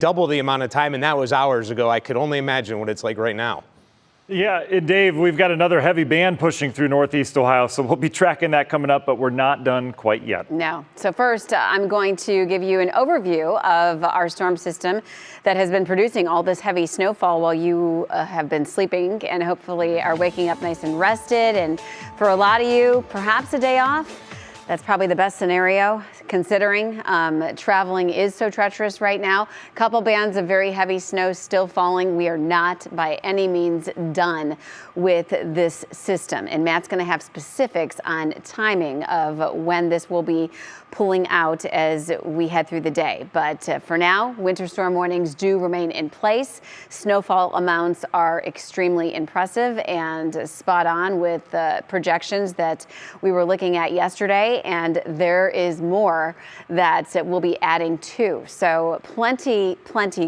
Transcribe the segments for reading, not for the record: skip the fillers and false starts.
double the amount of time, and that was hours ago. I could only imagine what it's like right now. Yeah, and Dave, we've got another heavy band pushing through Northeast Ohio, so we'll be tracking that coming up, but we're not done quite yet. No. So first, I'm going to give you an overview of our storm system that has been producing all this heavy snowfall while you have been sleeping and hopefully are waking up nice and rested. And for a lot of you, perhaps a day off. That's probably the best scenario, considering traveling is so treacherous right now. A couple bands of very heavy snow still falling. We are not by any means done with this system. And Matt's going to have specifics on timing of when this will be pulling out as we head through the day. But for now, winter storm warnings do remain in place. Snowfall amounts are extremely impressive and spot on with the projections that we were looking at yesterday. And there is more that we'll be adding to. So plenty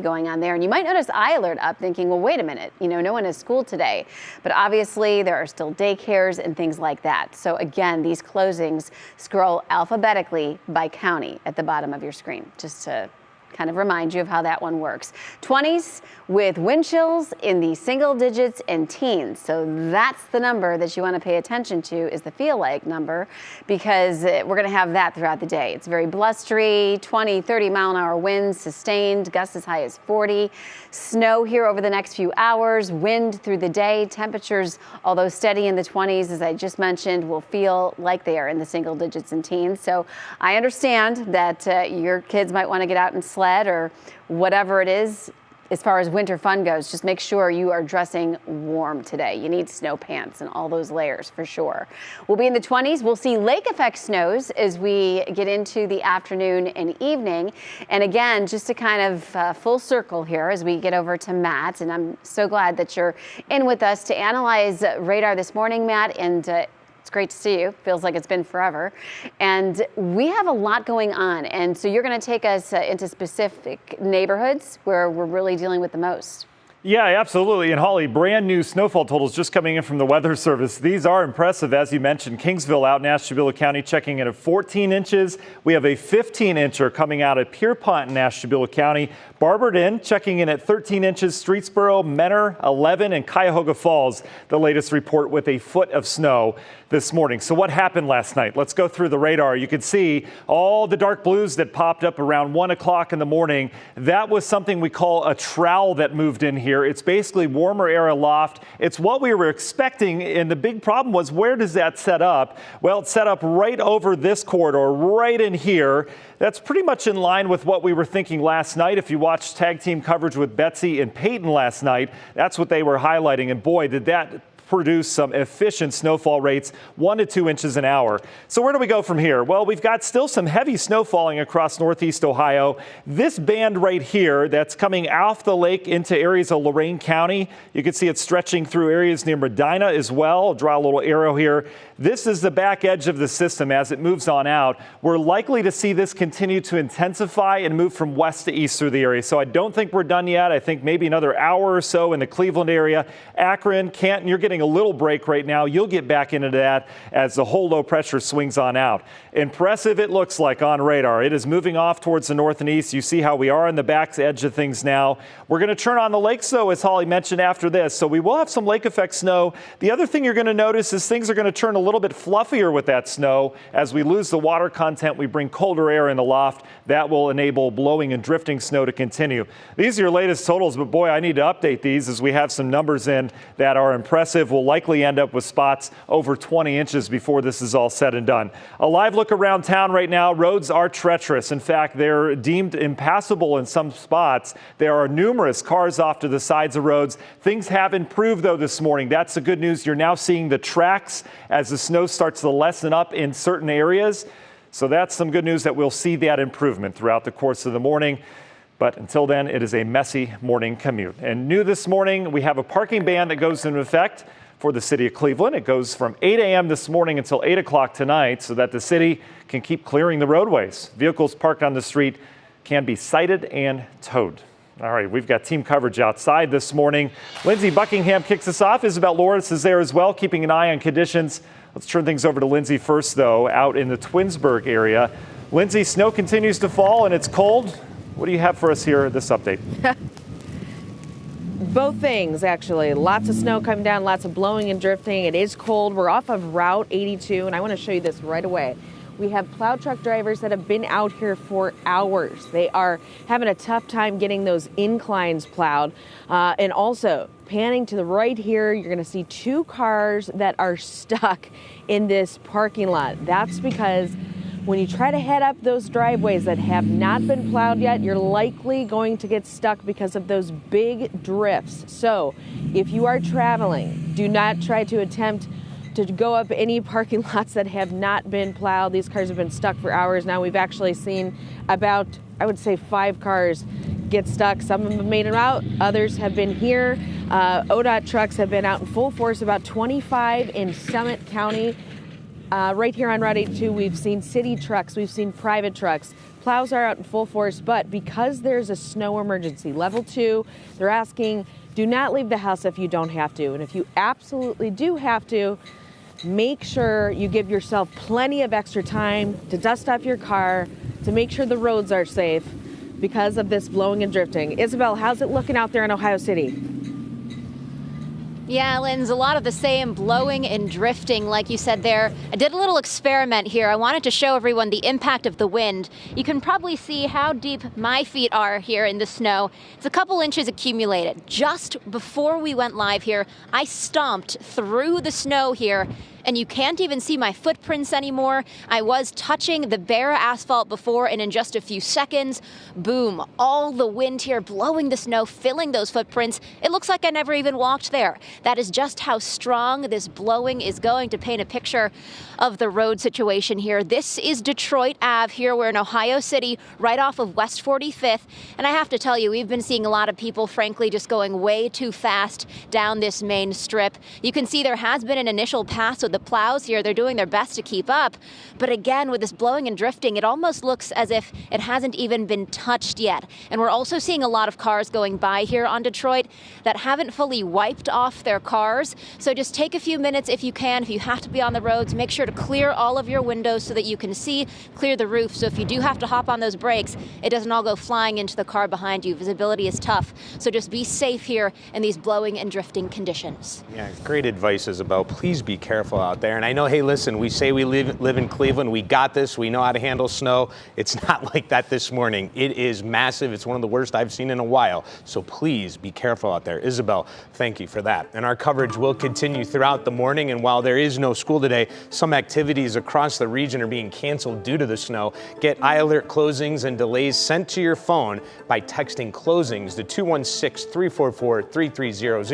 going on there. And you might notice I alert up thinking, well, wait a minute, no one has school today. But obviously there are still daycares and things like that. So again, these closings scroll alphabetically by county at the bottom of your screen, just to kind of remind you of how that one works. 20s with wind chills in the single digits and teens. So that's the number that you want to pay attention to, is the feel like number, because we're going to have that throughout the day. It's very blustery, 20, 30 mile an hour winds sustained, gusts as high as 40. Snow here over the next few hours, wind through the day. Temperatures, although steady in the 20s, as I just mentioned, will feel like they are in the single digits and teens. So I understand that your kids might want to get out and sled or whatever it is. As far as winter fun goes, just make sure you are dressing warm today. You need snow pants and all those layers for sure. We'll be in the 20s. We'll see lake effect snows as we get into the afternoon and evening. And again, just to kind of full circle here as we get over to Matt, and I'm so glad that you're in with us to analyze radar this morning, Matt, and it's great to see you. Feels like it's been forever. And we have a lot going on. And so you're going to take us into specific neighborhoods where we're really dealing with the most. Yeah, absolutely. And Holly, brand new snowfall totals just coming in from the Weather Service. These are impressive. As you mentioned, Kingsville out in Ashtabula County checking in at 14 inches. We have a 15-incher coming out of Pierpont in Ashtabula County. Barberton checking in at 13 inches. Streetsboro, Menor, 11, and Cuyahoga Falls, the latest report with a foot of snow this morning. So what happened last night? Let's go through the radar. You can see all the dark blues that popped up around 1 o'clock in the morning. That was something we call a trowel that moved in here. It's basically warmer air aloft. It's what we were expecting, and the big problem was, where does that set up? Well, it's set up right over this corridor, right in here. That's pretty much in line with what we were thinking last night. If you watched tag team coverage with Betsy and Peyton last night, that's what they were highlighting, and boy, did that produce some efficient snowfall rates, 1 to 2 inches an hour. So where do we go from here? Well, we've got still some heavy snow falling across Northeast Ohio. This band right here that's coming off the lake into areas of Lorain County, you can see it stretching through areas near Medina as well. I'll draw a little arrow here. This is the back edge of the system as it moves on out. We're likely to see this continue to intensify and move from west to east through the area. So I don't think we're done yet. I think maybe another hour or so in the Cleveland area. Akron, Canton, you're getting a little break right now. You'll get back into that as the whole low pressure swings on out. Impressive it looks like on radar. It is moving off towards the north and east. You see how we are on the back edge of things now. We're going to turn on the lakes though, as Holly mentioned, after this. So we will have some lake effect snow. The other thing you're going to notice is things are going to turn a little bit fluffier with that snow. As we lose the water content, we bring colder air in the loft. That will enable blowing and drifting snow to continue. These are your latest totals, but boy, I need to update these as we have some numbers in that are impressive. We'll likely end up with spots over 20 inches before this is all said and done. A live look around town right now. Roads are treacherous. In fact, they're deemed impassable in some spots. There are numerous cars off to the sides of roads. Things have improved though this morning. That's the good news. You're now seeing the tracks as the snow starts to lessen up in certain areas. So that's some good news that we'll see that improvement throughout the course of the morning. But until then, it is a messy morning commute. And new this morning, we have a parking ban that goes into effect for the city of Cleveland. It goes from 8 a.m. this morning until 8 o'clock tonight so that the city can keep clearing the roadways. Vehicles parked on the street can be cited and towed. All right, we've got team coverage outside this morning. Lindsey Buckingham kicks us off. Isabel Loris is there as well, keeping an eye on conditions. Let's turn things over to Lindsey first, though, out in the Twinsburg area. Lindsey, snow continues to fall and it's cold. what do you have for us here, this update? Both things, actually. Lots of snow coming down, lots of blowing and drifting. It is cold. We're off of Route 82, and I want to show you this right away. We have plow truck drivers that have been out here for hours. They are having a tough time getting those inclines plowed. And also, panning to the right here, you're going to see 2 cars that are stuck in this parking lot. That's because when you try to head up those driveways that have not been plowed yet, you're likely going to get stuck because of those big drifts. So if you are traveling, do not try to attempt to go up any parking lots that have not been plowed. These cars have been stuck for hours now. We've actually seen about, I would say, 5 cars get stuck. Some of them have made it out. Others have been here. ODOT trucks have been out in full force, about 25 in Summit County. Right here on Route 82, we've seen city trucks, we've seen private trucks. Plows are out in full force, but because there's a snow emergency, level 2, they're asking, do not leave the house if you don't have to. And if you absolutely do have to, make sure you give yourself plenty of extra time to dust off your car, to make sure the roads are safe because of this blowing and drifting. Isabel, how's it looking out there in Ohio City? Yeah, Linz, a lot of the same blowing and drifting, like you said there. I did a little experiment here. I wanted to show everyone the impact of the wind. You can probably see how deep my feet are here in the snow. It's a couple inches accumulated. Just before we went live here, I stomped through the snow here, and you can't even see my footprints anymore. I was touching the bare asphalt before, and in just a few seconds, boom, all the wind here blowing the snow, filling those footprints. It looks like I never even walked there. That is just how strong this blowing is going to paint a picture of the road situation here. This is Detroit Ave here. We're in Ohio City, right off of West 45th. And I have to tell you, we've been seeing a lot of people, frankly, just going way too fast down this main strip. You can see there has been an initial pass with the plows here. They're doing their best to keep up. But again, with this blowing and drifting, it almost looks as if it hasn't even been touched yet. And we're also seeing a lot of cars going by here on Detroit that haven't fully wiped off their cars. So just take a few minutes if you can. If you have to be on the roads, make sure to clear all of your windows so that you can see, clear the roof. So if you do have to hop on those brakes, it doesn't all go flying into the car behind you. Visibility is tough. So just be safe here in these blowing and drifting conditions. Yeah, great advice, Isabel. Please be careful out there. And I know, hey, listen, we say we live in Cleveland. We got this. We know how to handle snow. It's not like that this morning. It is massive. It's one of the worst I've seen in a while. So please be careful out there. Isabel, thank you for that. And our coverage will continue throughout the morning. And while there is no school today, some activities across the region are being canceled due to the snow. Get iAlert closings and delays sent to your phone by texting closings to 216-344-3300.